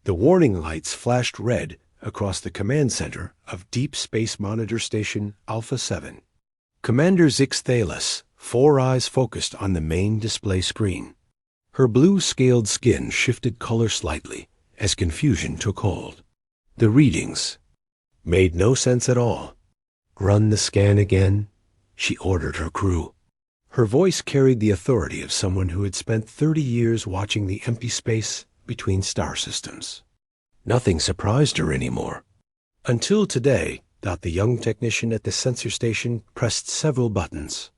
The warning lights flashed red across the command center of Deep Space Monitor Station Alpha 7. Commander Zix Thalos, 4 eyes focused on the main display screen. Her blue-scaled skin shifted color slightly as confusion took hold. The readings made no sense at all. "Run the scan again," she ordered her crew. Her voice carried the authority of someone who had spent 30 years watching the empty space between star systems. Nothing surprised her anymore. Until today, the young technician at the sensor station pressed several buttons.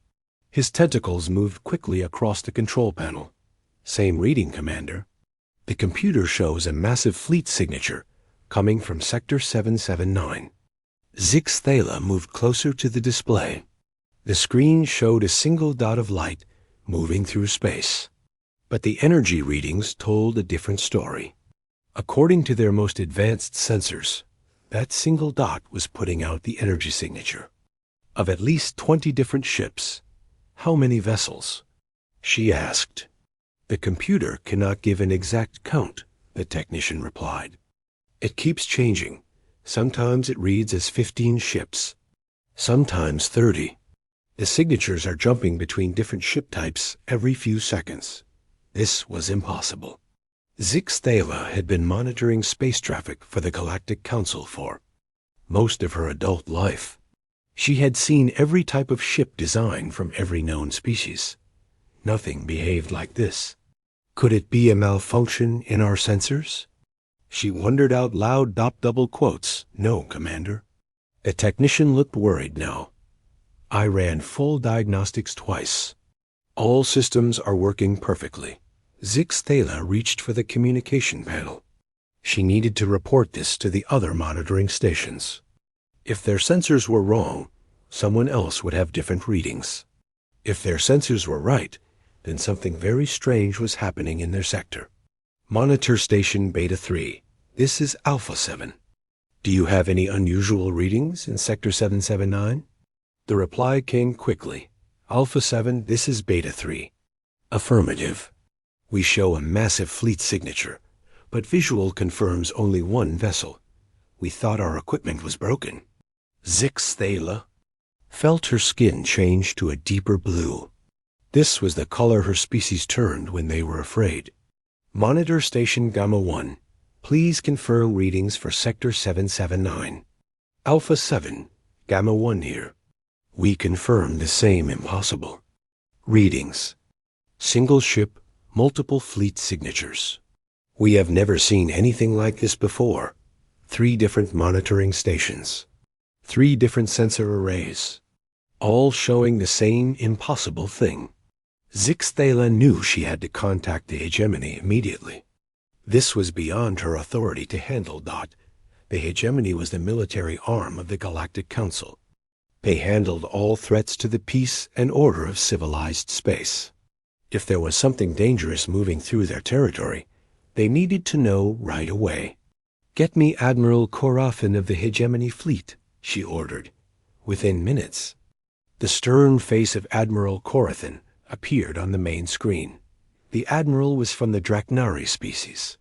His tentacles moved quickly across the control panel. "Same reading, Commander. The computer shows a massive fleet signature coming from Sector 779. Zix Thalos moved closer to the display. The screen showed a single dot of light moving through space. But the energy readings told a different story. According to their most advanced sensors, that single dot was putting out the energy signature of at least 20 different ships. "How many vessels?" she asked. "The computer cannot give an exact count," the technician replied. "It keeps changing. Sometimes it reads as 15 ships, sometimes 30. The signatures are jumping between different ship types every few seconds." This was impossible. Zix Thalos had been monitoring space traffic for the Galactic Council for most of her adult life. She had seen every type of ship design from every known species. Nothing behaved like this. Could it be a malfunction in our sensors? She wondered out loud, double quotes. "No, Commander." The technician looked worried now. "I ran full diagnostics twice. All systems are working perfectly." Zix Thalos reached for the communication panel. She needed to report this to the other monitoring stations. If their sensors were wrong, someone else would have different readings. If their sensors were right, then something very strange was happening in their sector. "Monitor Station Beta 3, this is Alpha 7. Do you have any unusual readings in Sector 779? The reply came quickly. "Alpha 7, this is Beta 3. "Affirmative. We show a massive fleet signature, but visual confirms only one vessel. We thought our equipment was broken." Zix Thalos felt her skin change to a deeper blue. This was the color her species turned when they were afraid. "Monitor Station Gamma 1, please confirm readings for Sector 779. Alpha 7, Gamma 1 here. We confirm the same impossible. Readings. Single ship, multiple fleet signatures. We have never seen anything like this before. 3 different monitoring stations. 3 different sensor arrays. All showing the same impossible thing." Zix Thalos knew she had to contact the hegemony immediately. This was beyond her authority to handle. The hegemony was the military arm of the Galactic Council. They handled all threats to the peace and order of civilized space. If there was something dangerous moving through their territory, they needed to know right away. "Get me Admiral Korafin of the hegemony fleet," she ordered. Within minutes, the stern face of Admiral Korafin appeared on the main screen. The admiral was from the Draknari species.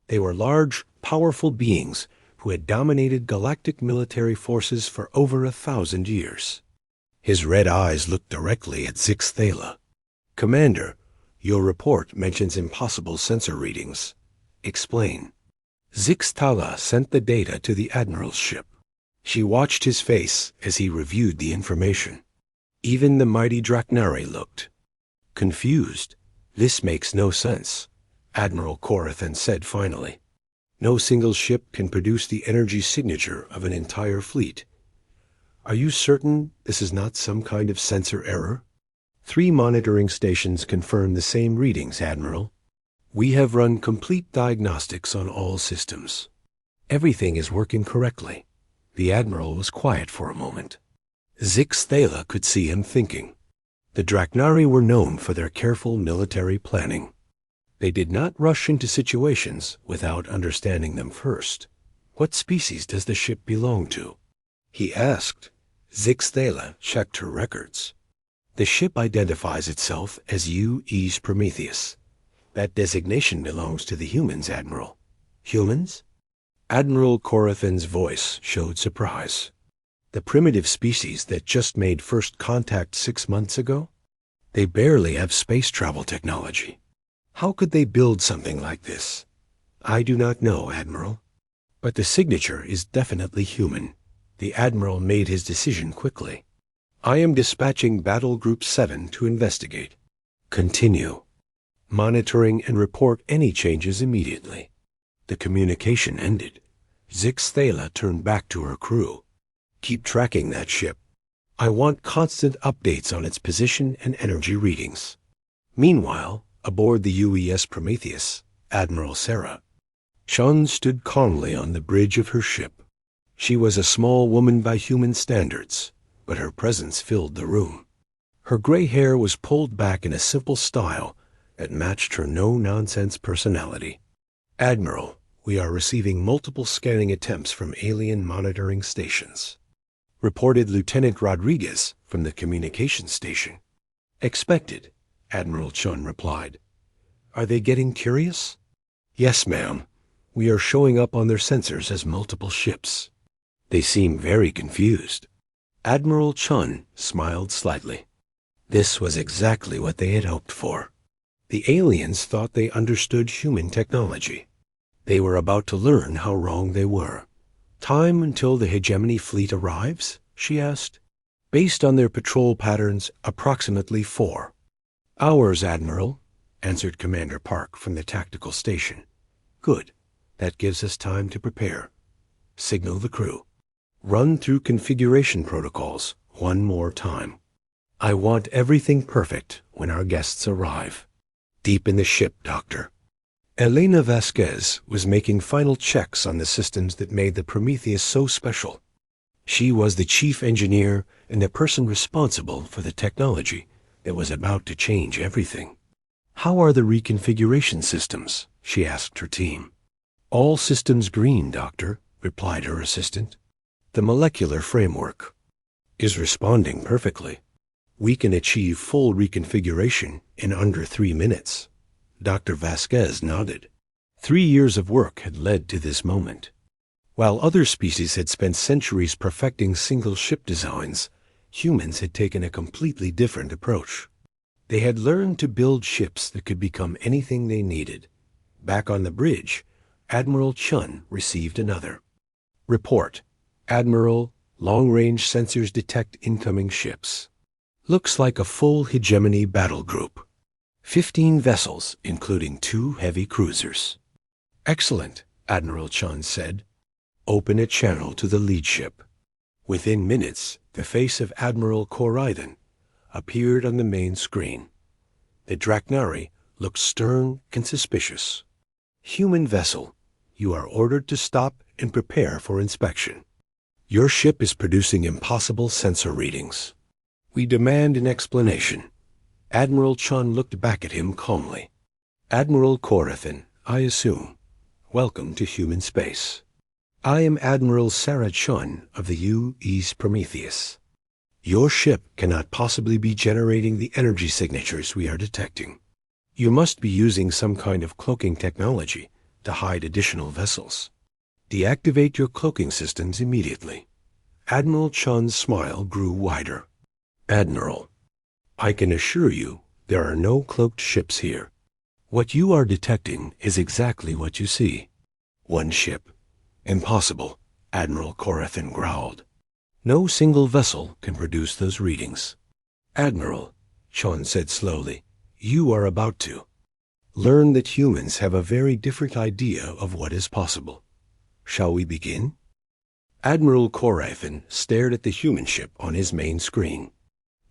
They were large, powerful beings who had dominated galactic military forces for over 1,000 years. His red eyes looked directly at Zix Thalos. "Commander, your report mentions impossible sensor readings. Explain." Zix Thalos sent the data to the admiral's ship. She watched his face as he reviewed the information. Even the mighty Draknari looked confused. "This makes no sense," Admiral Korafin said finally. "No single ship can produce the energy signature of an entire fleet. Are you certain this is not some kind of sensor error?" 3 monitoring stations confirm the same readings, Admiral. "We have run complete diagnostics on all systems. Everything is working correctly." The Admiral was quiet for a moment. Zix Thalos could see him thinking. The Draknari were known for their careful military planning. They did not rush into situations without understanding them first. "What species does the ship belong to?" he asked. Zix Thalos checked her records. "The ship identifies itself as U. East Prometheus. That designation belongs to the humans, Admiral. Humans? Admiral Corathan's voice showed surprise. The primitive species that just made first contact 6 months ago? They barely have space travel technology. How could they build something like this? I do not know, Admiral. But the signature is definitely human. The Admiral made his decision quickly. I am dispatching Battle Group 7 to investigate. Continue. Monitoring and report any changes immediately. The communication ended. Zixthala turned back to her crew. Keep tracking that ship. I want constant updates on its position and energy readings. Meanwhile, aboard the UES Prometheus, Admiral Sarah, Chun stood calmly on the bridge of her ship. She was a small woman by human standards, but her presence filled the room. Her gray hair was pulled back in a simple style that matched her no-nonsense personality. Admiral, we are receiving multiple scanning attempts from alien monitoring stations, reported Lieutenant Rodriguez from the communications station. Expected, Admiral Chun replied. Are they getting curious? Yes, ma'am. We are showing up on their sensors as multiple ships. They seem very confused. Admiral Chun smiled slightly. This was exactly what they had hoped for. The aliens thought they understood human technology. They were about to learn how wrong they were. Time until the hegemony fleet arrives? She asked. Based on their patrol patterns, approximately 4 hours, Admiral, answered Commander Park from the tactical station. Good. That gives us time to prepare. Signal the crew. Run through configuration protocols one more time. I want everything perfect when our guests arrive. Deep in the ship, Doctor. Elena Vasquez was making final checks on the systems that made the Prometheus so special. She was the chief engineer and the person responsible for the technology that was about to change everything. How are the reconfiguration systems? She asked her team. All systems green, Doctor, replied her assistant. The molecular framework is responding perfectly. We can achieve full reconfiguration in under 3 minutes. Dr. Vasquez nodded. 3 years of work had led to this moment. While other species had spent centuries perfecting single ship designs, humans had taken a completely different approach. They had learned to build ships that could become anything they needed. Back on the bridge, Admiral Chun received another report. Admiral, long-range sensors detect incoming ships. Looks like a full hegemony battle group. 15 vessels, including 2 heavy cruisers. Excellent, Admiral Chun said. Open a channel to the lead ship. Within minutes, the face of Admiral Corathan appeared on the main screen. The Draknari looked stern and suspicious. Human vessel, you are ordered to stop and prepare for inspection. Your ship is producing impossible sensor readings. We demand an explanation. Admiral Chun looked back at him calmly. Admiral Corathan, I assume. Welcome to human space. I am Admiral Sarah Chun of the U-East Prometheus. Your ship cannot possibly be generating the energy signatures we are detecting. You must be using some kind of cloaking technology to hide additional vessels. Deactivate your cloaking systems immediately. Admiral Chun's smile grew wider. Admiral, I can assure you there are no cloaked ships here. What you are detecting is exactly what you see. One ship. Impossible, Admiral Corathan growled. No single vessel can produce those readings. Admiral, Chun said slowly, you are about to learn that humans have a very different idea of what is possible. Shall we begin? Admiral Corathan stared at the human ship on his main screen.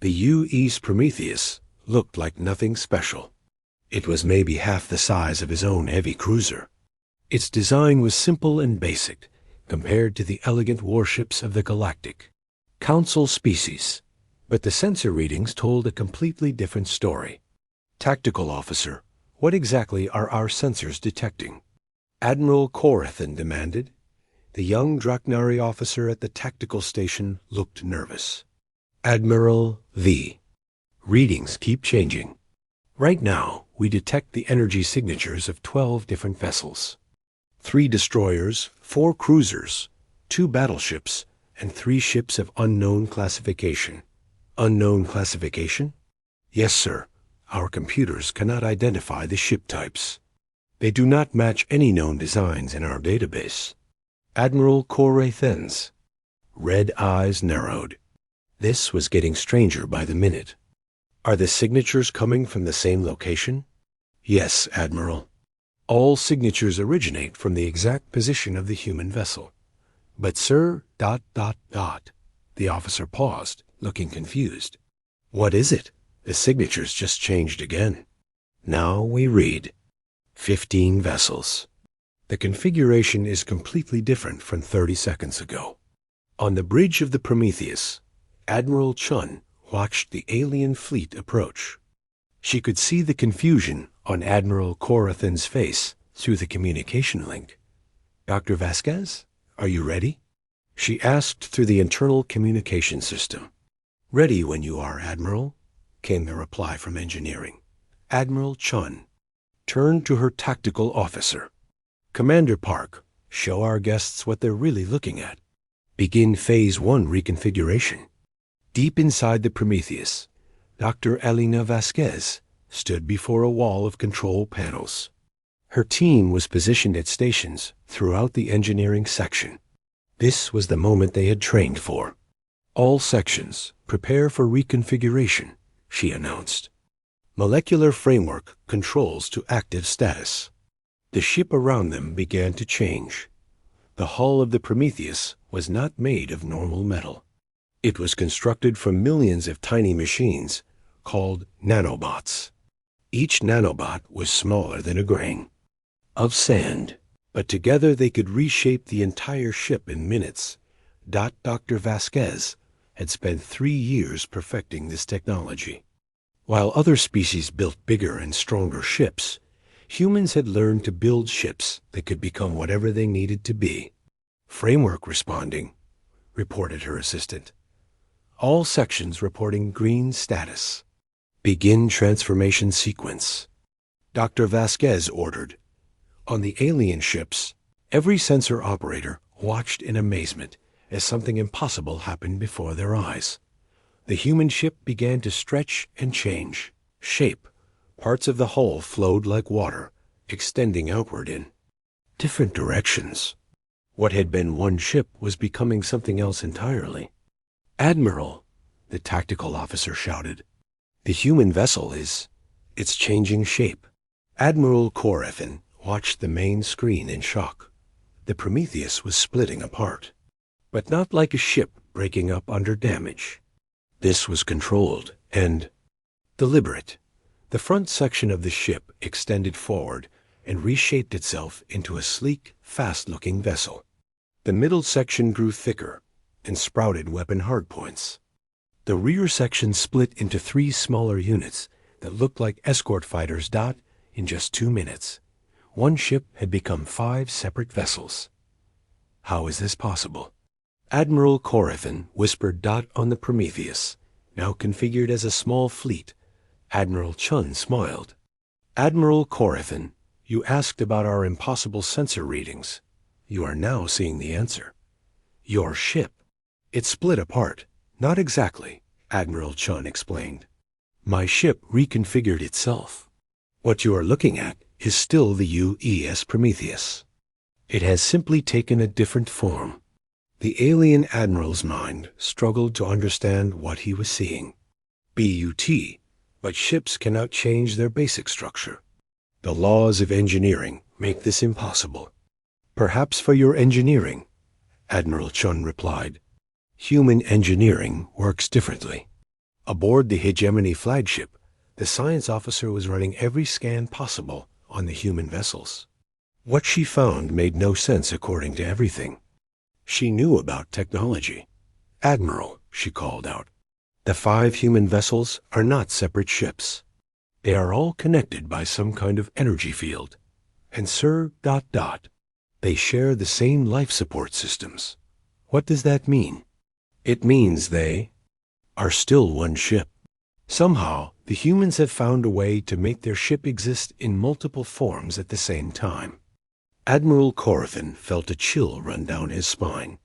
The U-East Prometheus looked like nothing special. It was maybe half the size of his own heavy cruiser. Its design was simple and basic compared to the elegant warships of the Galactic Council species, but the sensor readings told a completely different story. Tactical officer, what exactly are our sensors detecting? Admiral Corathan demanded. The young Draknari officer at the tactical station looked nervous. Admiral V. Readings keep changing. Right now, we detect the energy signatures of 12 different vessels. 3 destroyers, 4 cruisers, 2 battleships, and 3 ships of unknown classification. Unknown classification? Yes, sir. Our computers cannot identify the ship types. They do not match any known designs in our database. Admiral Corathens. Red eyes narrowed. This was getting stranger by the minute. Are the signatures coming from the same location? Yes, Admiral. All signatures originate from the exact position of the human vessel. But sir, ... The officer paused, looking confused. What is it? The signatures just changed again. Now we read. 15 vessels. The configuration is completely different from 30 seconds ago. On the bridge of the Prometheus, Admiral Chun watched the alien fleet approach. She could see the confusion on Admiral Corathan's face through the communication link. Dr. Vasquez, are you ready? She asked through the internal communication system. Ready when you are, Admiral, came the reply from engineering. Admiral Chun turned to her tactical officer. Commander Park, show our guests what they're really looking at. Begin Phase 1 reconfiguration. Deep inside the Prometheus, Dr. Elena Vasquez stood before a wall of control panels. Her team was positioned at stations throughout the engineering section. This was the moment they had trained for. All sections, prepare for reconfiguration, she announced. Molecular framework controls to active status. The ship around them began to change. The hull of the Prometheus was not made of normal metal. It was constructed from millions of tiny machines called nanobots. Each nanobot was smaller than a grain of sand, but together they could reshape the entire ship in minutes. Dr. Vasquez had spent 3 years perfecting this technology. While other species built bigger and stronger ships, humans had learned to build ships that could become whatever they needed to be. Framework responding, reported her assistant. All sections reporting green status. Begin transformation sequence. Dr. Vasquez ordered. On the alien ships, every sensor operator watched in amazement as something impossible happened before their eyes. The human ship began to stretch and change. Shape. Parts of the hull flowed like water, extending outward in different directions. What had been one ship was becoming something else entirely. Admiral, the tactical officer shouted. The human vessel it's changing shape. Admiral Corathan watched the main screen in shock. The Prometheus was splitting apart, but not like a ship breaking up under damage. This was controlled and deliberate. The front section of the ship extended forward and reshaped itself into a sleek, fast-looking vessel. The middle section grew thicker and sprouted weapon hardpoints. The rear section split into 3 smaller units that looked like escort fighters. In just 2 minutes, one ship had become 5 separate vessels. How is this possible? Admiral Corathan whispered on the Prometheus, now configured as a small fleet. Admiral Chun smiled. Admiral Corathan, you asked about our impossible sensor readings. You are now seeing the answer. Your ship. It split apart. Not exactly, Admiral Chun explained. My ship reconfigured itself. What you are looking at is still the UES Prometheus. It has simply taken a different form. The alien admiral's mind struggled to understand what he was seeing. But ships cannot change their basic structure. The laws of engineering make this impossible. Perhaps for your engineering, Admiral Chun replied. Human engineering works differently. Aboard the Hegemony flagship, the science officer was running every scan possible on the human vessels. What she found made no sense according to everything. She knew about technology. Admiral, she called out. The 5 human vessels are not separate ships. They are all connected by some kind of energy field. And sir, ... they share the same life support systems. What does that mean? It means they are still one ship. Somehow, the humans have found a way to make their ship exist in multiple forms at the same time. Admiral Corathan felt a chill run down his spine.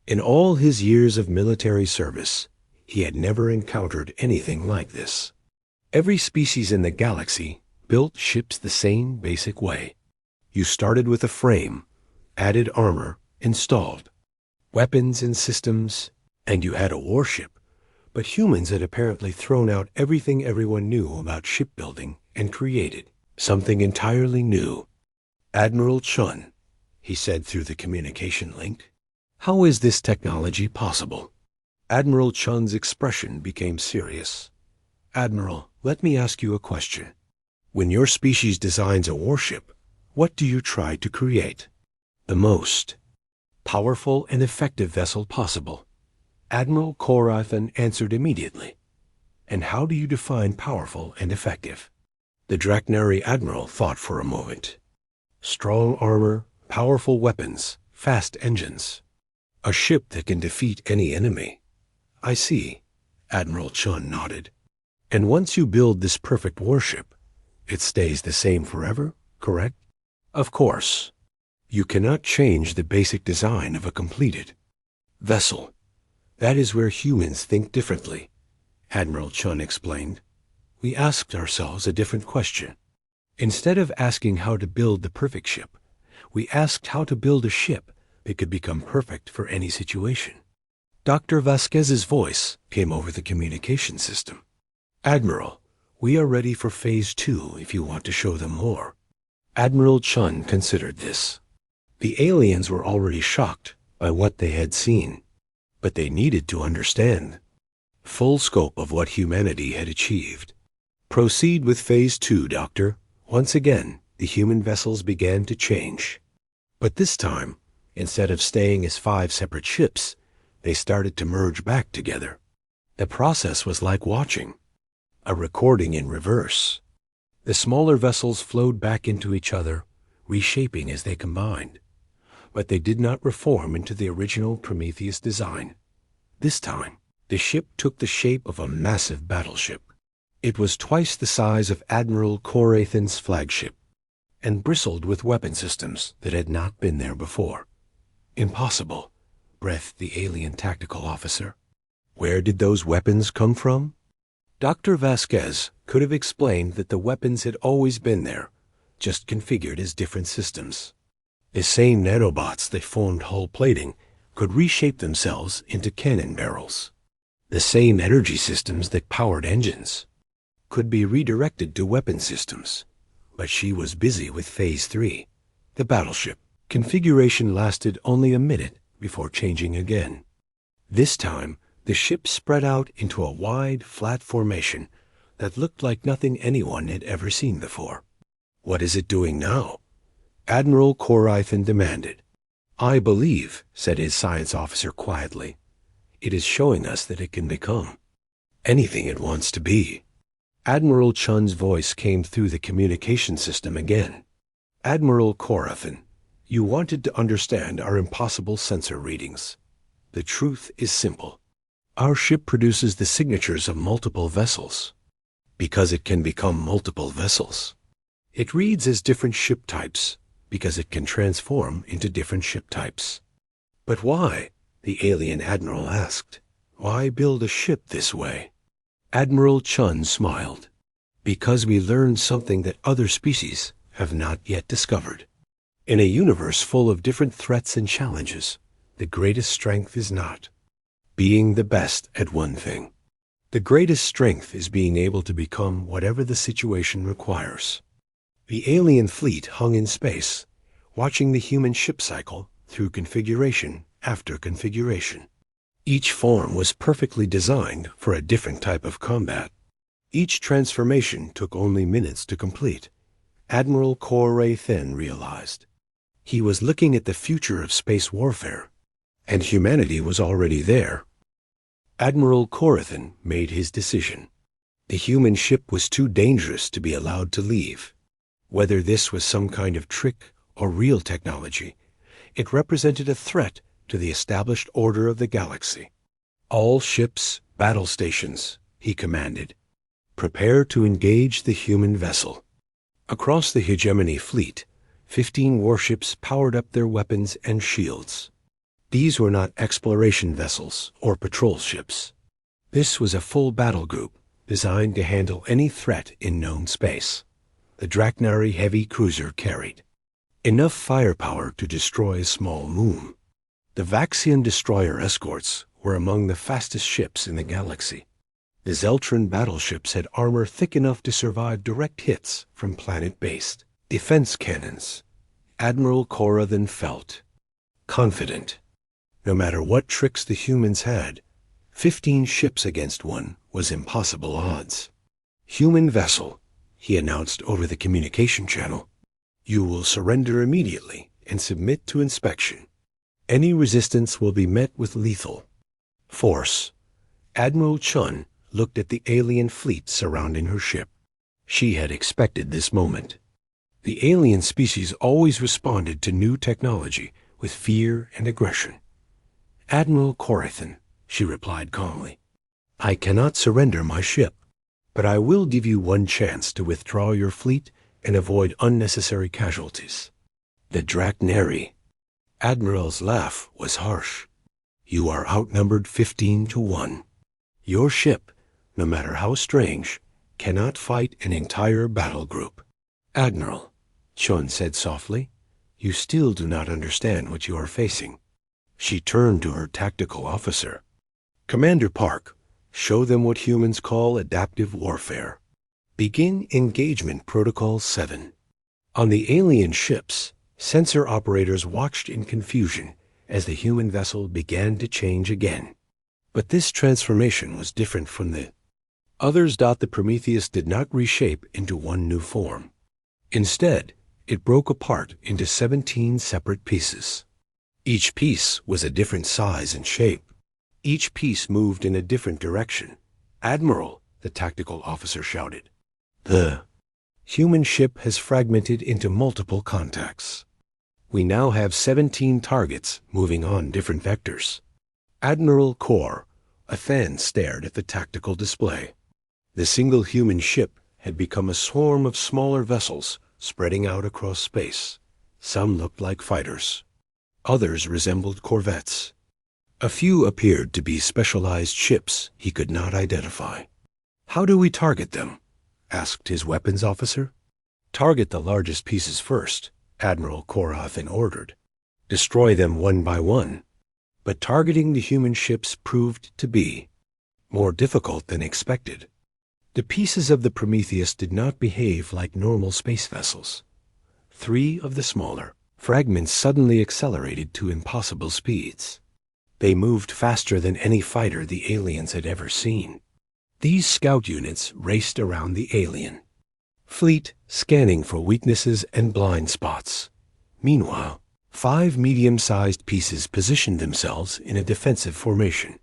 In all his years of military service, he had never encountered anything like this. Every species in the galaxy built ships the same basic way. You started with a frame, added armor, installed weapons and systems, and you had a warship. But humans had apparently thrown out everything everyone knew about shipbuilding and created something entirely new. Admiral Chun, he said through the communication link, how is this technology possible? Admiral Chun's expression became serious. Admiral, let me ask you a question. When your species designs a warship, what do you try to create? The most powerful and effective vessel possible. Admiral Corathan answered immediately. And how do you define powerful and effective? The Draknari Admiral thought for a moment. Strong armor, powerful weapons, fast engines. A ship that can defeat any enemy. I see. Admiral Chun nodded. And once you build this perfect warship, it stays the same forever, correct? Of course. You cannot change the basic design of a completed vessel. That is where humans think differently, Admiral Chun explained. We asked ourselves a different question. Instead of asking how to build the perfect ship, we asked how to build a ship that could become perfect for any situation. Dr. Vasquez's voice came over the communication system. Admiral, we are ready for Phase 2 if you want to show them more. Admiral Chun considered this. The aliens were already shocked by what they had seen, but they needed to understand full scope of what humanity had achieved. Proceed with Phase 2, Doctor. Once again, the human vessels began to change. But this time, instead of staying as 5 separate ships, they started to merge back together. The process was like watching a recording in reverse. The smaller vessels flowed back into each other, reshaping as they combined. But they did not reform into the original Prometheus design. This time, the ship took the shape of a massive battleship. It was twice the size of Admiral Corathan's flagship, and bristled with weapon systems that had not been there before. Impossible, breathed the alien tactical officer. Where did those weapons come from? Dr. Vasquez could have explained that the weapons had always been there, just configured as different systems. The same nanobots that formed hull plating could reshape themselves into cannon barrels. The same energy systems that powered engines could be redirected to weapon systems. But she was busy with Phase 3, the battleship. Configuration lasted only a minute before changing again. This time, the ship spread out into a wide, flat formation that looked like nothing anyone had ever seen before. What is it doing now? Admiral Corathan demanded. I believe, said his science officer quietly, it is showing us that it can become anything it wants to be. Admiral Chun's voice came through the communication system again. Admiral Corathan, you wanted to understand our impossible sensor readings. The truth is simple. Our ship produces the signatures of multiple vessels. Because it can become multiple vessels. It reads as different ship types, because it can transform into different ship types. But why? The alien admiral asked. Why build a ship this way? Admiral Chun smiled. Because we learned something that other species have not yet discovered. In a universe full of different threats and challenges, the greatest strength is not being the best at one thing. The greatest strength is being able to become whatever the situation requires. The alien fleet hung in space, watching the human ship cycle through configuration after configuration. Each form was perfectly designed for a different type of combat. Each transformation took only minutes to complete. Admiral Corathan realized. He was looking at the future of space warfare, and humanity was already there. Admiral Corathan made his decision. The human ship was too dangerous to be allowed to leave. Whether this was some kind of trick or real technology, it represented a threat to the established order of the galaxy. All ships, battle stations, he commanded. Prepare to engage the human vessel. Across the hegemony fleet, 15 warships powered up their weapons and shields. These were not exploration vessels or patrol ships. This was a full battle group designed to handle any threat in known space. The Draknari heavy cruiser carried enough firepower to destroy a small moon. The Vaxian destroyer escorts were among the fastest ships in the galaxy. The Zeltran battleships had armor thick enough to survive direct hits from planet-based defense cannons. Admiral Cora then felt confident. No matter what tricks the humans had, 15 ships against one was impossible odds. "Human vessel," he announced over the communication channel. "You will surrender immediately and submit to inspection. Any resistance will be met with lethal force." Admiral Chun looked at the alien fleet surrounding her ship. She had expected this moment. The alien species always responded to new technology with fear and aggression. "Admiral Corathan," she replied calmly, "I cannot surrender my ship, but I will give you one chance to withdraw your fleet and avoid unnecessary casualties." The Draknari Admiral's laugh was harsh. "You are outnumbered 15 to 1. Your ship, no matter how strange, cannot fight an entire battle group." "Admiral," Chun said softly, "you still do not understand what you are facing." She turned to her tactical officer. "Commander Park, show them what humans call adaptive warfare. Begin Engagement Protocol 7. On the alien ships, sensor operators watched in confusion as the human vessel began to change again. But this transformation was different from the others. The Prometheus did not reshape into one new form. Instead, it broke apart into 17 separate pieces. Each piece was a different size and shape. Each piece moved in a different direction. "Admiral," the tactical officer shouted, "the human ship has fragmented into multiple contacts. We now have 17 targets moving on different vectors." Admiral Kor Athan stared at the tactical display. The single human ship had become a swarm of smaller vessels spreading out across space. Some looked like fighters. Others resembled corvettes. A few appeared to be specialized ships he could not identify. "How do we target them?" asked his weapons officer. "Target the largest pieces first," Admiral Korathan ordered. "Destroy them one by one." But targeting the human ships proved to be more difficult than expected. The pieces of the Prometheus did not behave like normal space vessels. 3 of the smaller fragments suddenly accelerated to impossible speeds. They moved faster than any fighter the aliens had ever seen. These scout units raced around the alien fleet, scanning for weaknesses and blind spots. Meanwhile, 5 medium-sized pieces positioned themselves in a defensive formation.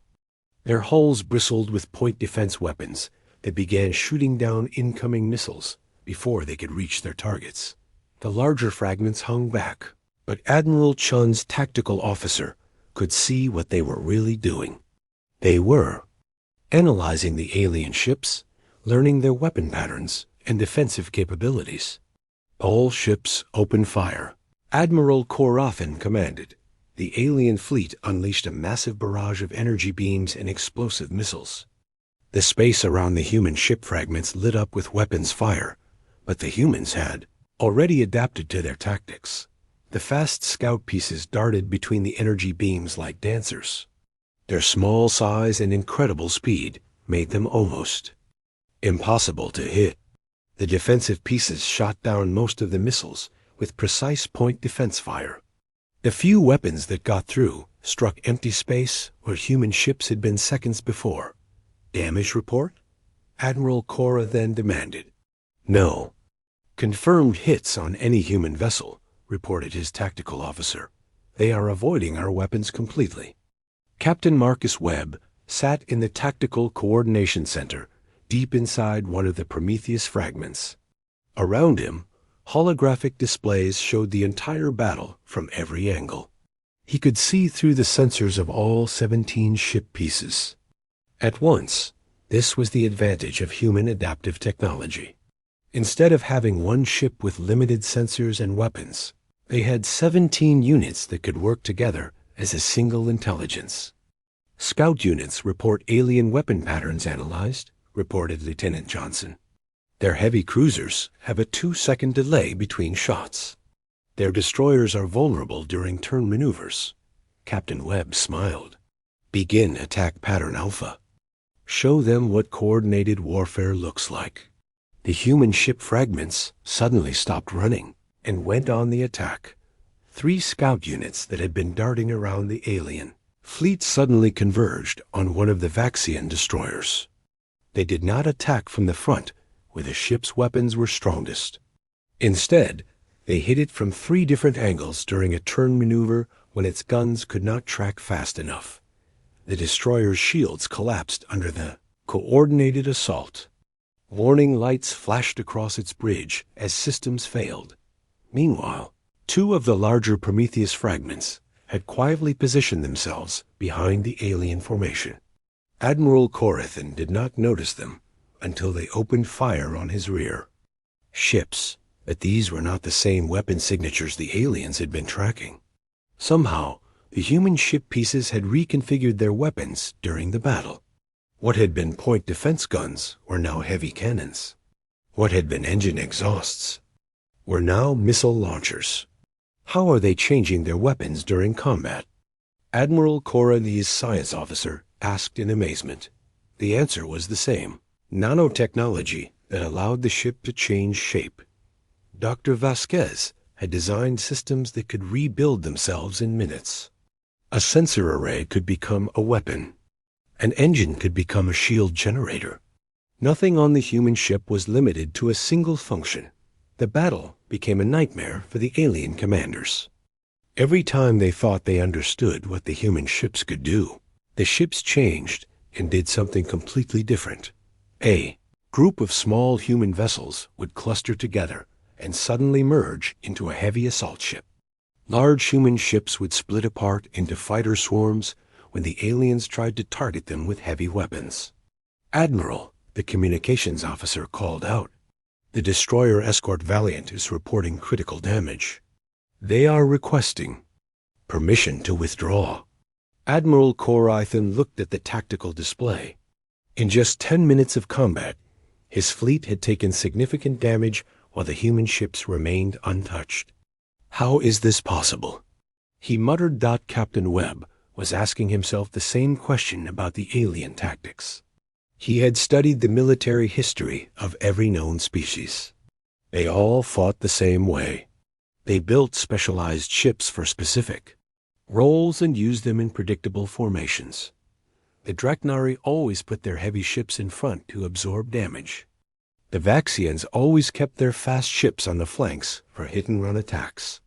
Their hulls bristled with point defense weapons that began shooting down incoming missiles before they could reach their targets. The larger fragments hung back, but Admiral Chun's tactical officer could see what they were really doing. They were analyzing the alien ships, learning their weapon patterns and defensive capabilities. "All ships open fire," Admiral Korathan commanded. The alien fleet unleashed a massive barrage of energy beams and explosive missiles. The space around the human ship fragments lit up with weapons fire, but the humans had already adapted to their tactics. The fast scout pieces darted between the energy beams like dancers. Their small size and incredible speed made them almost impossible to hit. The defensive pieces shot down most of the missiles with precise point defense fire. The few weapons that got through struck empty space where human ships had been seconds before. "Damage report?" Admiral Cora then demanded. "No. Confirmed hits on any human vessel," reported his tactical officer. "They are avoiding our weapons completely." Captain Marcus Webb sat in the Tactical Coordination Center, deep inside one of the Prometheus fragments. Around him, holographic displays showed the entire battle from every angle. He could see through the sensors of all 17 ship pieces. At once, this was the advantage of human adaptive technology. Instead of having one ship with limited sensors and weapons, they had 17 units that could work together as a single intelligence. Scout units report alien weapon patterns analyzed, reported Lieutenant Johnson. Their heavy cruisers have a 2-second delay between shots. Their destroyers are vulnerable during turn maneuvers. Captain Webb smiled. Begin attack pattern alpha. Show them what coordinated warfare looks like. The human ship fragments suddenly stopped running and went on the attack. 3 scout units that had been darting around the alien fleet suddenly converged on one of the Vaxian destroyers. They did not attack from the front, where the ship's weapons were strongest. Instead, they hit it from 3 different angles during a turn maneuver when its guns could not track fast enough. The destroyer's shields collapsed under the coordinated assault. Warning lights flashed across its bridge as systems failed. Meanwhile, 2 of the larger Prometheus fragments had quietly positioned themselves behind the alien formation. Admiral Corathan did not notice them until they opened fire on his rear. Ships, but these were not the same weapon signatures the aliens had been tracking. Somehow, the human ship pieces had reconfigured their weapons during the battle. What had been point defense guns were now heavy cannons. What had been engine exhausts were now missile launchers. How are they changing their weapons during combat? Admiral Corathan's science officer asked in amazement. The answer was the same: nanotechnology that allowed the ship to change shape. Dr. Vasquez had designed systems that could rebuild themselves in minutes. A sensor array could become a weapon. An engine could become a shield generator. Nothing on the human ship was limited to a single function. The battle became a nightmare for the alien commanders. Every time they thought they understood what the human ships could do, the ships changed and did something completely different. A group of small human vessels would cluster together and suddenly merge into a heavy assault ship. Large human ships would split apart into fighter swarms when the aliens tried to target them with heavy weapons. "Admiral," the communications officer called out, "the destroyer escort Valiant is reporting critical damage. They are requesting permission to withdraw." Admiral Corathan looked at the tactical display. In just 10 minutes of combat, his fleet had taken significant damage while the human ships remained untouched. How is this possible? He muttered. Captain Webb was asking himself the same question about the alien tactics. He had studied the military history of every known species. They all fought the same way. They built specialized ships for specific roles and used them in predictable formations. The Draknari always put their heavy ships in front to absorb damage. The Vaxians always kept their fast ships on the flanks for hit-and-run attacks.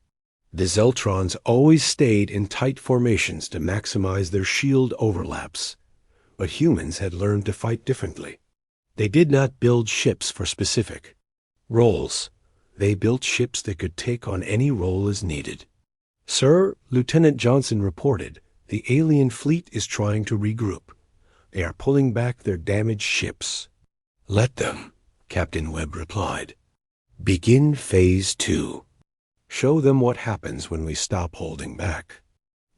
The Zeltrons always stayed in tight formations to maximize their shield overlaps. But humans had learned to fight differently. They did not build ships for specific roles. They built ships that could take on any role as needed. "Sir," Lieutenant Johnson reported, "the alien fleet is trying to regroup. They are pulling back their damaged ships." "Let them," Captain Webb replied. "Begin Phase 2. Show them what happens when we stop holding back."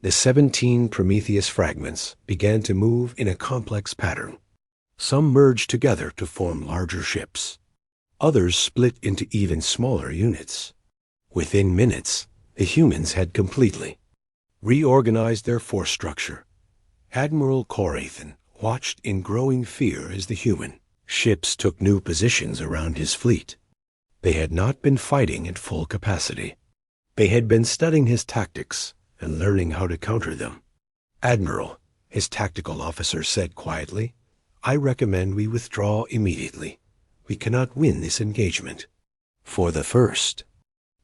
The 17 Prometheus fragments began to move in a complex pattern. Some merged together to form larger ships. Others split into even smaller units. Within minutes, the humans had completely reorganized their force structure. Admiral Corathan watched in growing fear as the human ships took new positions around his fleet. They had not been fighting at full capacity. They had been studying his tactics and learning how to counter them. "Admiral," his tactical officer said quietly, "I recommend we withdraw immediately. We cannot win this engagement." For the first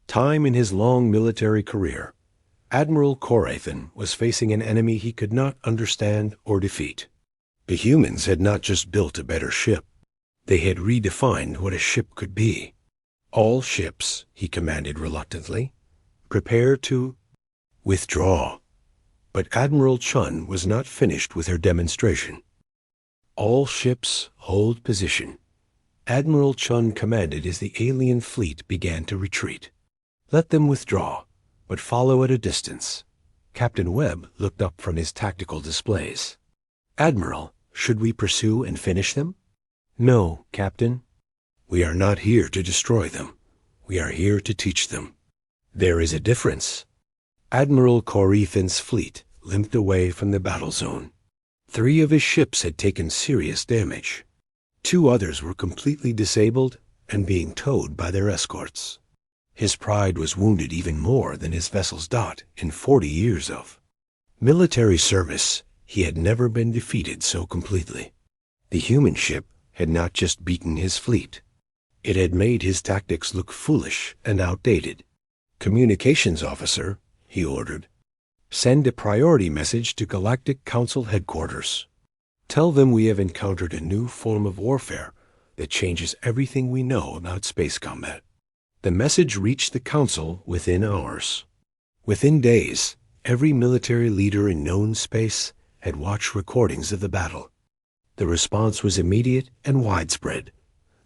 time in his long military career, Admiral Corathan was facing an enemy he could not understand or defeat. The humans had not just built a better ship. They had redefined what a ship could be. "All ships," he commanded reluctantly, "prepare to withdraw." But Admiral Chun was not finished with her demonstration. "All ships hold position. Admiral Chun commanded as the alien fleet began to retreat. Let them withdraw, but follow at a distance. Captain Webb looked up from his tactical displays. Admiral, should we pursue and finish them? No, Captain. We are not here to destroy them. We are here to teach them. There is a difference. Admiral Corrifin's fleet limped away from the battle zone. 3 of his ships had taken serious damage. 2 others were completely disabled and being towed by their escorts. His pride was wounded even more than his vessel's dot in 40 years of military service. He had never been defeated so completely. The human ship had not just beaten his fleet. It had made his tactics look foolish and outdated. Communications officer, he ordered, send a priority message to Galactic Council headquarters. Tell them we have encountered a new form of warfare that changes everything we know about space combat. The message reached the Council within hours. Within days, every military leader in known space had watched recordings of the battle. The response was immediate and widespread.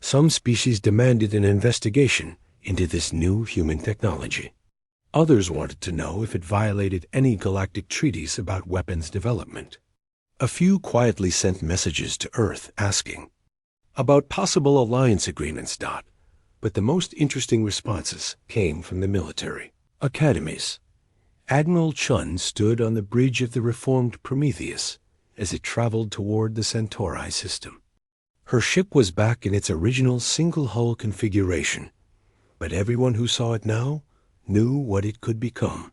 Some species demanded an investigation into this new human technology. Others wanted to know if it violated any galactic treaties about weapons development. A few quietly sent messages to Earth asking about possible alliance agreements. But the most interesting responses came from the military academies. Admiral Chun stood on the bridge of the reformed Prometheus as it traveled toward the Centauri system. Her ship was back in its original single-hull configuration, but everyone who saw it now knew what it could become.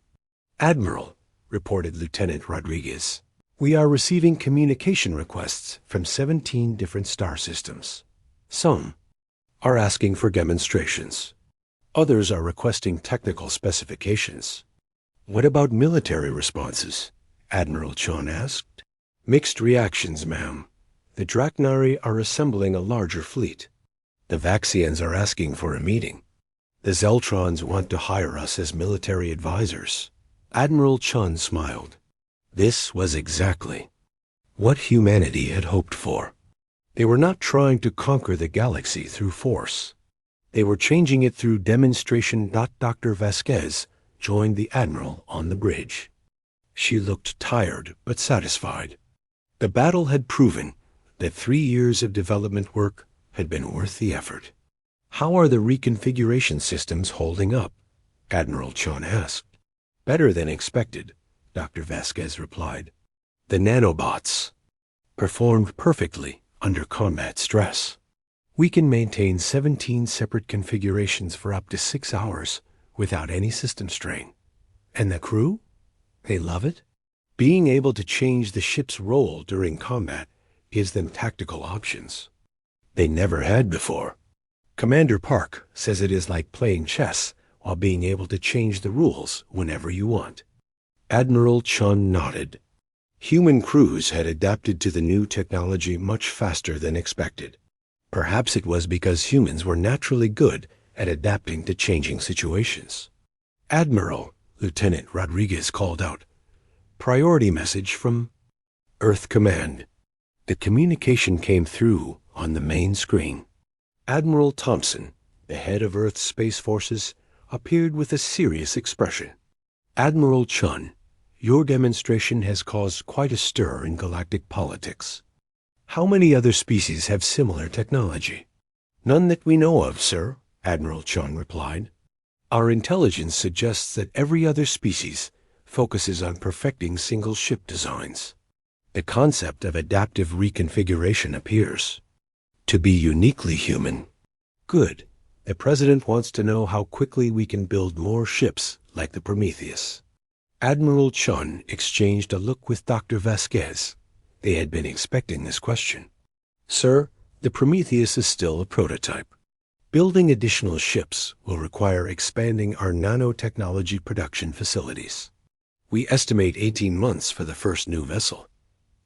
Admiral, reported Lieutenant Rodriguez, we are receiving communication requests from 17 different star systems. Some are asking for demonstrations. Others are requesting technical specifications. What about military responses? Admiral Chun asked. Mixed reactions, ma'am. The Draknari are assembling a larger fleet. The Vaxians are asking for a meeting. The Zeltrons want to hire us as military advisors. Admiral Chun smiled. This was exactly what humanity had hoped for. They were not trying to conquer the galaxy through force. They were changing it through demonstration. Dr. Vasquez joined the Admiral on the bridge. She looked tired but satisfied. The battle had proven that 3 years of development work had been worth the effort. How are the reconfiguration systems holding up? Admiral Chun asked. Better than expected, Dr. Vasquez replied. The nanobots performed perfectly under combat stress. We can maintain 17 separate configurations for up to 6 hours without any system strain. And the crew? They love it. Being able to change the ship's role during combat gives them tactical options they never had before. Commander Park says it is like playing chess while being able to change the rules whenever you want. Admiral Chun nodded. Human crews had adapted to the new technology much faster than expected. Perhaps it was because humans were naturally good at adapting to changing situations. Admiral, Lieutenant Rodriguez called out. Priority message from Earth Command. The communication came through on the main screen. Admiral Thompson, the head of Earth's Space Forces, appeared with a serious expression. Admiral Chun, your demonstration has caused quite a stir in galactic politics. How many other species have similar technology? None that we know of, sir, Admiral Chun replied. Our intelligence suggests that every other species focuses on perfecting single ship designs. The concept of adaptive reconfiguration appears to be uniquely human. Good. The President wants to know how quickly we can build more ships like the Prometheus. Admiral Chun exchanged a look with Dr. Vasquez. They had been expecting this question. Sir, the Prometheus is still a prototype. Building additional ships will require expanding our nanotechnology production facilities. We estimate 18 months for the first new vessel.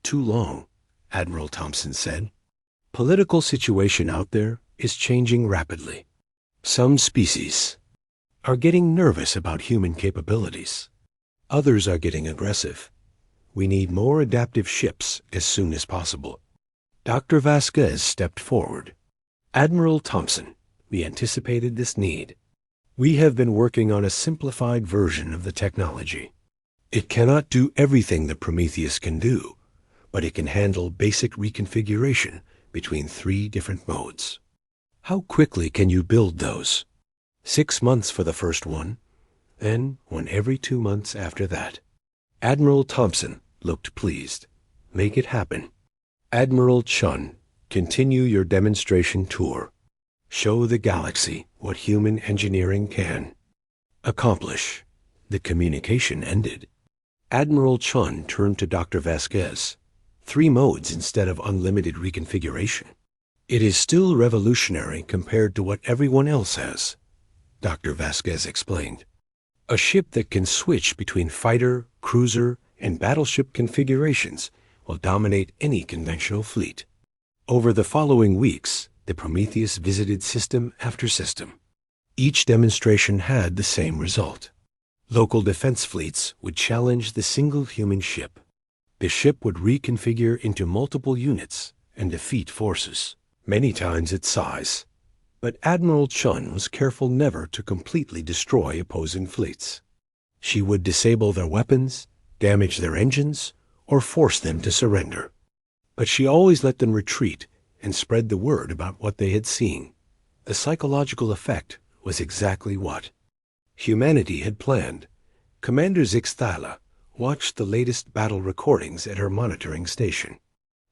Too long, Admiral Thompson said. Political situation out there is changing rapidly. Some species are getting nervous about human capabilities. Others are getting aggressive. We need more adaptive ships as soon as possible. Dr. Vasquez stepped forward. Admiral Thompson, we anticipated this need. We have been working on a simplified version of the technology. It cannot do everything the Prometheus can do, but it can handle basic reconfiguration between 3 different modes. How quickly can you build those? 6 months for the first one, then one every 2 months after that. Admiral Thompson looked pleased. Make it happen. Admiral Chun, continue your demonstration tour. Show the galaxy what human engineering can accomplish. The communication ended. Admiral Chun turned to Dr. Vasquez. 3 modes instead of unlimited reconfiguration. It is still revolutionary compared to what everyone else has, Dr. Vasquez explained. A ship that can switch between fighter, cruiser, and battleship configurations will dominate any conventional fleet. Over the following weeks, the Prometheus visited system after system. Each demonstration had the same result. Local defense fleets would challenge the single human ship. The ship would reconfigure into multiple units and defeat forces, many times its size. But Admiral Chun was careful never to completely destroy opposing fleets. She would disable their weapons, damage their engines, or force them to surrender. But she always let them retreat and spread the word about what they had seen. The psychological effect was exactly what humanity had planned. Commander Zixthala watched the latest battle recordings at her monitoring station.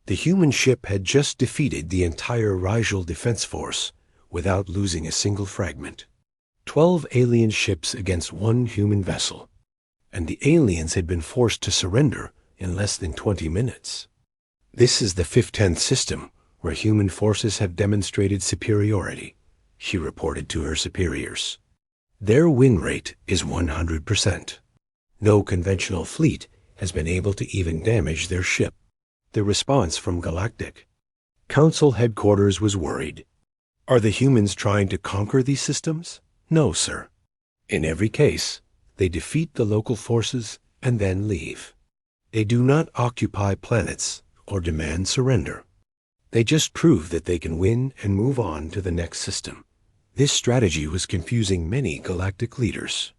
The human ship had just defeated the entire Rigel defense force without losing a single fragment. 12 alien ships against 1 human vessel. And the aliens had been forced to surrender in less than 20 minutes. This is the 5th system where human forces have demonstrated superiority, she reported to her superiors. Their win rate is 100%. No conventional fleet has been able to even damage their ship. The response from Galactic Council headquarters was worried. Are the humans trying to conquer these systems? No, sir. In every case, they defeat the local forces and then leave. They do not occupy planets or demand surrender. They just prove that they can win and move on to the next system. This strategy was confusing many galactic leaders.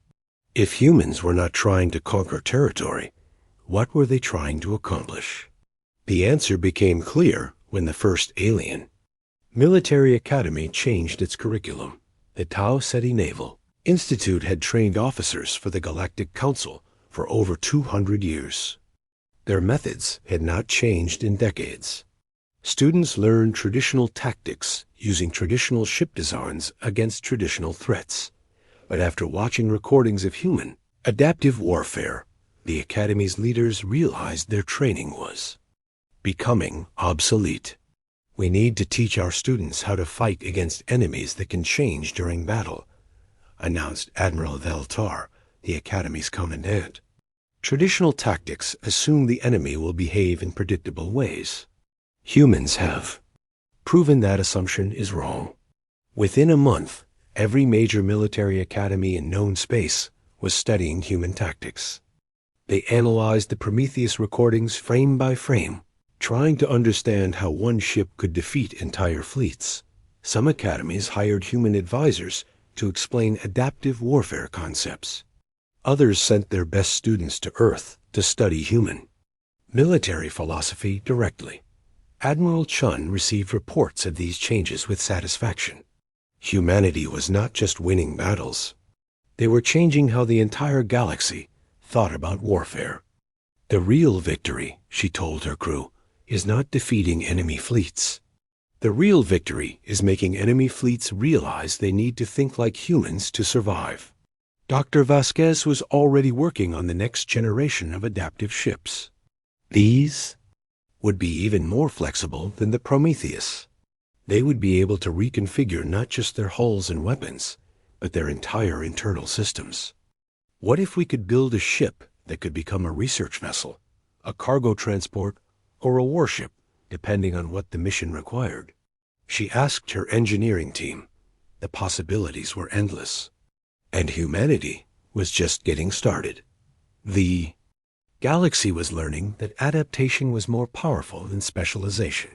If humans were not trying to conquer territory, what were they trying to accomplish? The answer became clear when the first alien. Military Academy changed its curriculum. The Tau Ceti Naval Institute had trained officers for the Galactic Council for over 200 years. Their methods had not changed in decades. Students learned traditional tactics using traditional ship designs against traditional threats. But after watching recordings of human adaptive warfare, the Academy's leaders realized their training was becoming obsolete. We need to teach our students how to fight against enemies that can change during battle, announced Admiral Veltar, the Academy's commandant. Traditional tactics assume the enemy will behave in predictable ways. Humans have proven that assumption is wrong. Within a month, every major military academy in known space was studying human tactics. They analyzed the Prometheus recordings frame by frame, trying to understand how one ship could defeat entire fleets. Some academies hired human advisors to explain adaptive warfare concepts. Others sent their best students to Earth to study human military philosophy directly. Admiral Chun received reports of these changes with satisfaction. Humanity was not just winning battles. They were changing how the entire galaxy thought about warfare. The real victory, she told her crew, is not defeating enemy fleets. The real victory is making enemy fleets realize they need to think like humans to survive. Dr. Vasquez was already working on the next generation of adaptive ships. These would be even more flexible than the Prometheus. They would be able to reconfigure not just their hulls and weapons, but their entire internal systems. What if we could build a ship that could become a research vessel, a cargo transport, or a warship, depending on what the mission required? She asked her engineering team. The possibilities were endless. And humanity was just getting started. The galaxy was learning that adaptation was more powerful than specialization.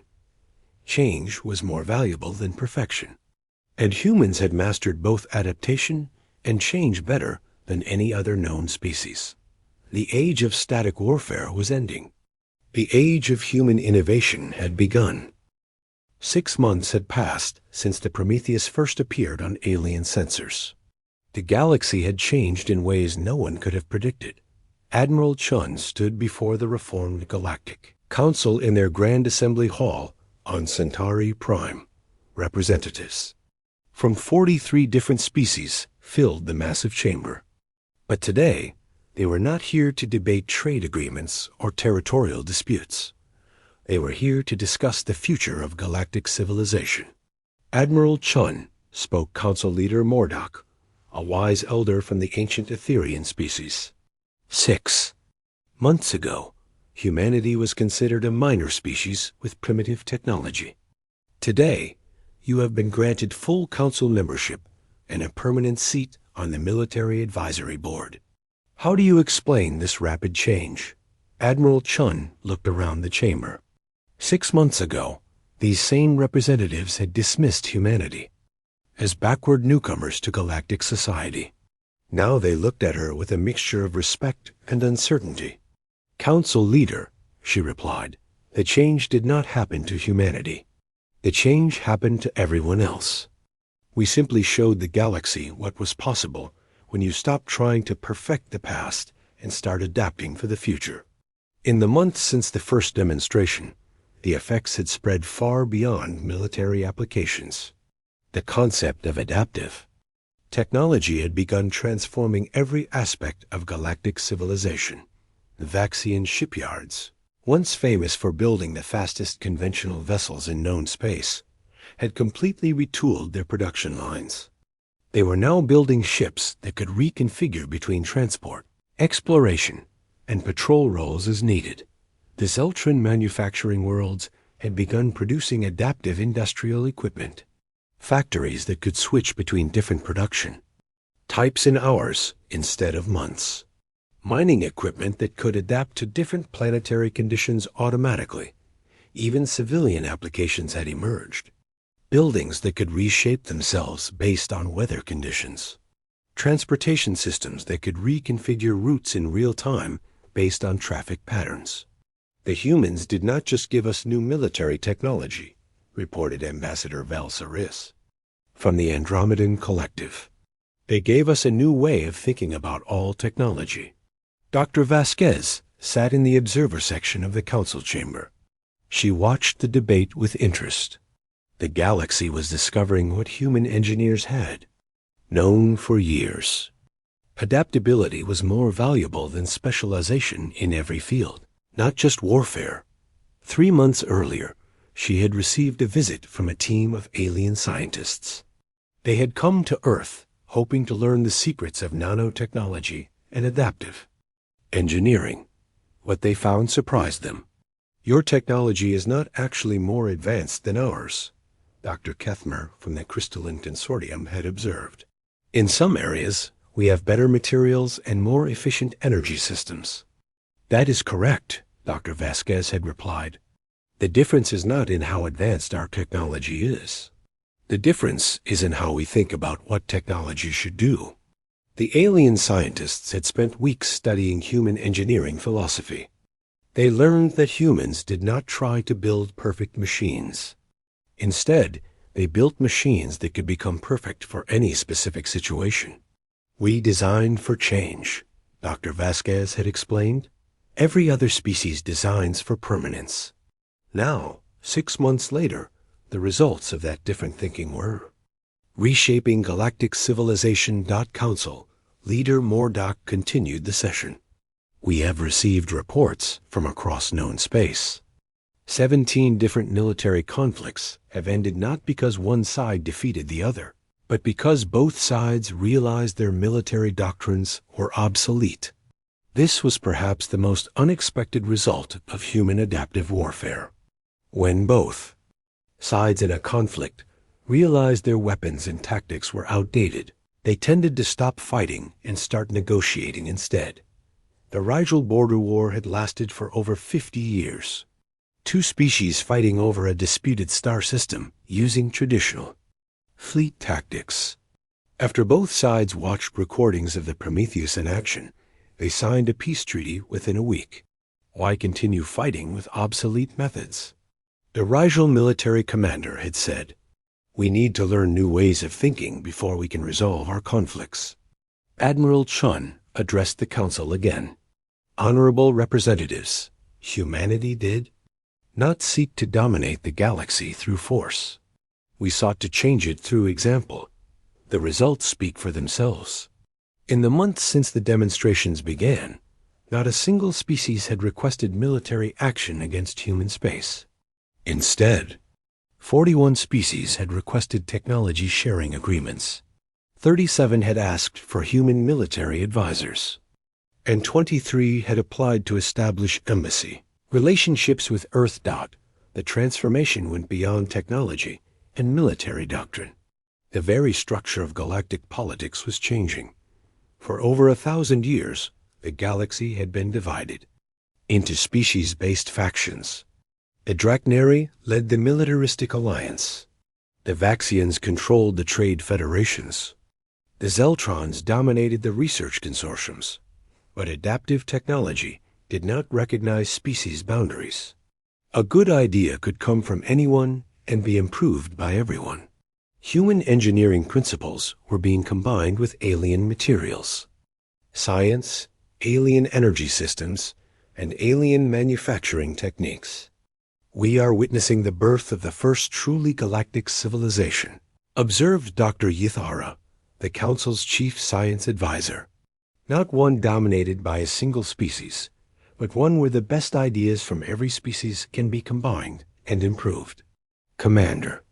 Change was more valuable than perfection. And humans had mastered both adaptation and change better than any other known species. The age of static warfare was ending. The age of human innovation had begun. 6 months had passed since the Prometheus first appeared on alien sensors. The galaxy had changed in ways no one could have predicted. Admiral Chun stood before the reformed Galactic Council in their Grand Assembly Hall on Centauri Prime. Representatives from 43 different species filled the massive chamber. But today, they were not here to debate trade agreements or territorial disputes. They were here to discuss the future of galactic civilization. Admiral Chun spoke Council Leader Mordok, a wise elder from the ancient Etherian species. 6 months ago, humanity was considered a minor species with primitive technology. Today, you have been granted full council membership and a permanent seat on the Military Advisory Board. How do you explain this rapid change? Admiral Chun looked around the chamber. 6 months ago, these same representatives had dismissed humanity as backward newcomers to galactic society. Now they looked at her with a mixture of respect and uncertainty. Council leader, she replied, the change did not happen to humanity. The change happened to everyone else. We simply showed the galaxy what was possible when you stopped trying to perfect the past and start adapting for the future. In the months since the first demonstration, the effects had spread far beyond military applications. The concept of adaptive technology had begun transforming every aspect of galactic civilization. The Vaxian shipyards, once famous for building the fastest conventional vessels in known space, had completely retooled their production lines. They were now building ships that could reconfigure between transport, exploration, and patrol roles as needed. The Zeltran manufacturing worlds had begun producing adaptive industrial equipment, factories that could switch between different production types in hours instead of months, mining equipment that could adapt to different planetary conditions automatically. Even civilian applications had emerged. Buildings that could reshape themselves based on weather conditions. Transportation systems that could reconfigure routes in real time based on traffic patterns. The humans did not just give us new military technology, reported Ambassador Valsaris from the Andromedan Collective. They gave us a new way of thinking about all technology. Dr. Vasquez sat in the observer section of the council chamber. She watched the debate with interest. The galaxy was discovering what human engineers had known for years. Adaptability was more valuable than specialization in every field, not just warfare. 3 months earlier, she had received a visit from a team of alien scientists. They had come to Earth hoping to learn the secrets of nanotechnology and adaptive engineering. What they found surprised them. Your technology is not actually more advanced than ours, Dr. Kethmer from the Crystalline Consortium had observed. In some areas, we have better materials and more efficient energy systems. That is correct, Dr. Vasquez had replied. The difference is not in how advanced our technology is. The difference is in how we think about what technology should do. The alien scientists had spent weeks studying human engineering philosophy. They learned that humans did not try to build perfect machines. Instead, they built machines that could become perfect for any specific situation. We designed for change, Dr. Vasquez had explained. Every other species designs for permanence. Now, 6 months later, the results of that different thinking were Reshaping Galactic Civilization. Council Leader Mordok continued the session. We have received reports from across known space. 17 different military conflicts have ended not because one side defeated the other, but because both sides realized their military doctrines were obsolete. This was perhaps the most unexpected result of human adaptive warfare. When both sides in a conflict realized their weapons and tactics were outdated, they tended to stop fighting and start negotiating instead. The Rigel border war had lasted for over 50 years. Two species fighting over a disputed star system using traditional fleet tactics. After both sides watched recordings of the Prometheus in action, they signed a peace treaty within a week. Why continue fighting with obsolete methods? The rival military commander had said, "We need to learn new ways of thinking before we can resolve our conflicts." Admiral Chun addressed the council again. "Honorable representatives, humanity did not seek to dominate the galaxy through force. We sought to change it through example. The results speak for themselves. In the months since the demonstrations began, not a single species had requested military action against human space. Instead, 41 species had requested technology sharing agreements. 37 had asked for human military advisors. And 23 had applied to establish embassy relationships with Earth. The transformation went beyond technology and military doctrine. The very structure of galactic politics was changing. For over 1,000 years, the galaxy had been divided into species-based factions. The Drachneri led the militaristic alliance. The Vaxians controlled the trade federations. The Zeltrons dominated the research consortiums. But adaptive technology did not recognize species boundaries. A good idea could come from anyone and be improved by everyone. Human engineering principles were being combined with alien materials. Science, alien energy systems, and alien manufacturing techniques. We are witnessing the birth of the first truly galactic civilization, observed Dr. Yithara, the Council's chief science advisor. Not one dominated by a single species, but one where the best ideas from every species can be combined and improved. Commander.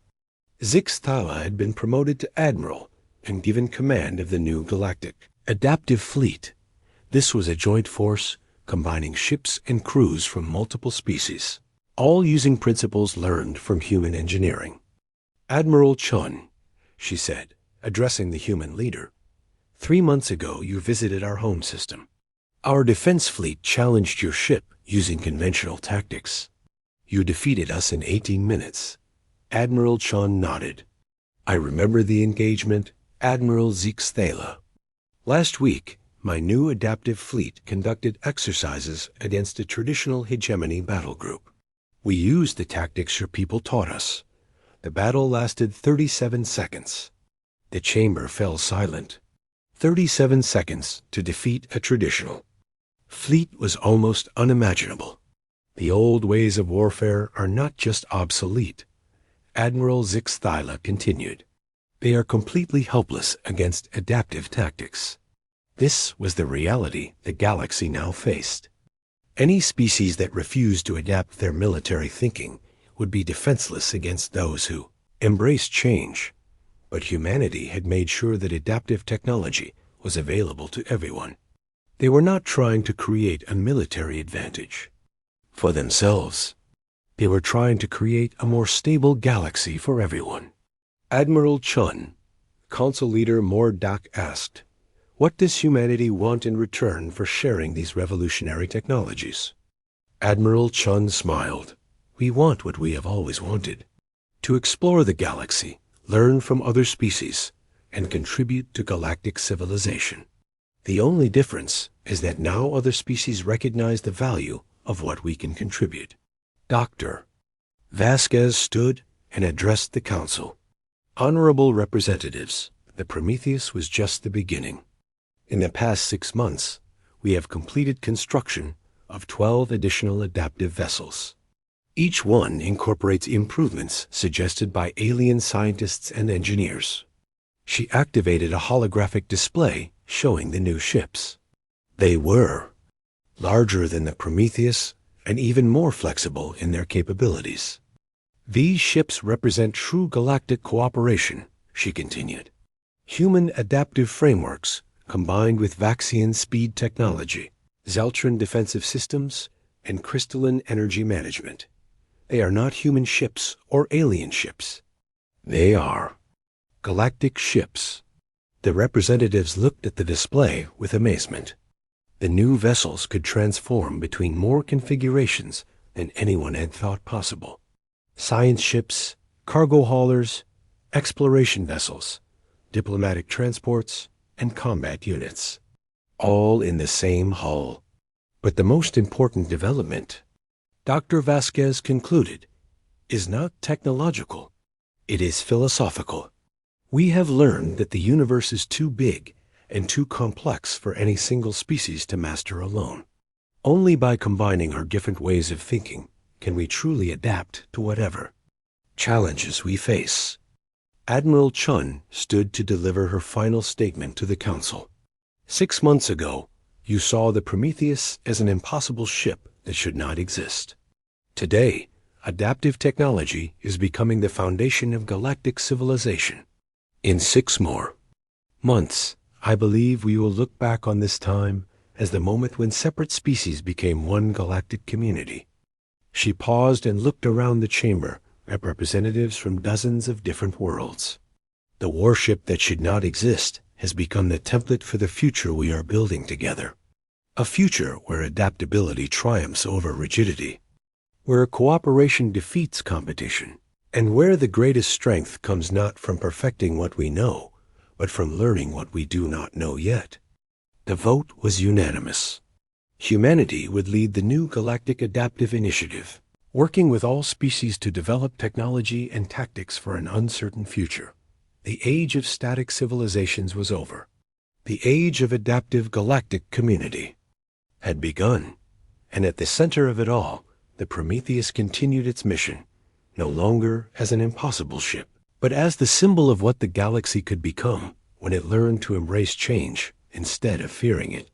Zix Thala had been promoted to admiral and given command of the new galactic adaptive fleet. This was a joint force combining ships and crews from multiple species, all using principles learned from human engineering. "Admiral Chun," she said, addressing the human leader, 3 months ago you visited our home system. Our defense fleet challenged your ship using conventional tactics. You defeated us in 18 minutes. Admiral Chun nodded. "I remember the engagement, Admiral Zix Thala. Last week, my new adaptive fleet conducted exercises against a traditional hegemony battle group. We used the tactics your people taught us. The battle lasted 37 seconds. The chamber fell silent. 37 seconds to defeat a traditional fleet was almost unimaginable. The old ways of warfare are not just obsolete," Admiral Zix Thala continued. "They are completely helpless against adaptive tactics." This was the reality the galaxy now faced. Any species that refused to adapt their military thinking would be defenseless against those who embraced change. But humanity had made sure that adaptive technology was available to everyone. They were not trying to create a military advantage for themselves. They were trying to create a more stable galaxy for everyone. Admiral Chun, Council Leader Mordak asked, "What does humanity want in return for sharing these revolutionary technologies?" Admiral Chun smiled. "We want what we have always wanted. To explore the galaxy, learn from other species, and contribute to galactic civilization. The only difference is that now other species recognize the value of what we can contribute." Dr. Vasquez stood and addressed the council. "Honorable representatives, the Prometheus was just the beginning. In the past 6 months, we have completed construction of 12 additional adaptive vessels. Each one incorporates improvements suggested by alien scientists and engineers." She activated a holographic display showing the new ships. They were larger than the Prometheus and even more flexible in their capabilities. "These ships represent true galactic cooperation," she continued. "Human adaptive frameworks combined with Vaxian speed technology, Zeltran defensive systems, and crystalline energy management. They are not human ships or alien ships. They are galactic ships." The representatives looked at the display with amazement. The new vessels could transform between more configurations than anyone had thought possible. Science ships, cargo haulers, exploration vessels, diplomatic transports, and combat units, all in the same hull. But the most important development, Dr. Vasquez concluded, is not technological. It is philosophical. We have learned that the universe is too big and too complex for any single species to master alone. Only by combining our different ways of thinking can we truly adapt to whatever challenges we face. Admiral Chun stood to deliver her final statement to the Council. 6 months ago, you saw the Prometheus as an impossible ship that should not exist. Today, adaptive technology is becoming the foundation of galactic civilization. In 6 more months, I believe we will look back on this time as the moment when separate species became one galactic community. She paused and looked around the chamber at representatives from dozens of different worlds. The warship that should not exist has become the template for the future we are building together. A future where adaptability triumphs over rigidity, where cooperation defeats competition, and where the greatest strength comes not from perfecting what we know, but from learning what we do not know yet. The vote was unanimous. Humanity would lead the new Galactic Adaptive Initiative, working with all species to develop technology and tactics for an uncertain future. The age of static civilizations was over. The age of adaptive galactic community had begun, and at the center of it all, the Prometheus continued its mission, no longer as an impossible ship, but as the symbol of what the galaxy could become when it learned to embrace change instead of fearing it.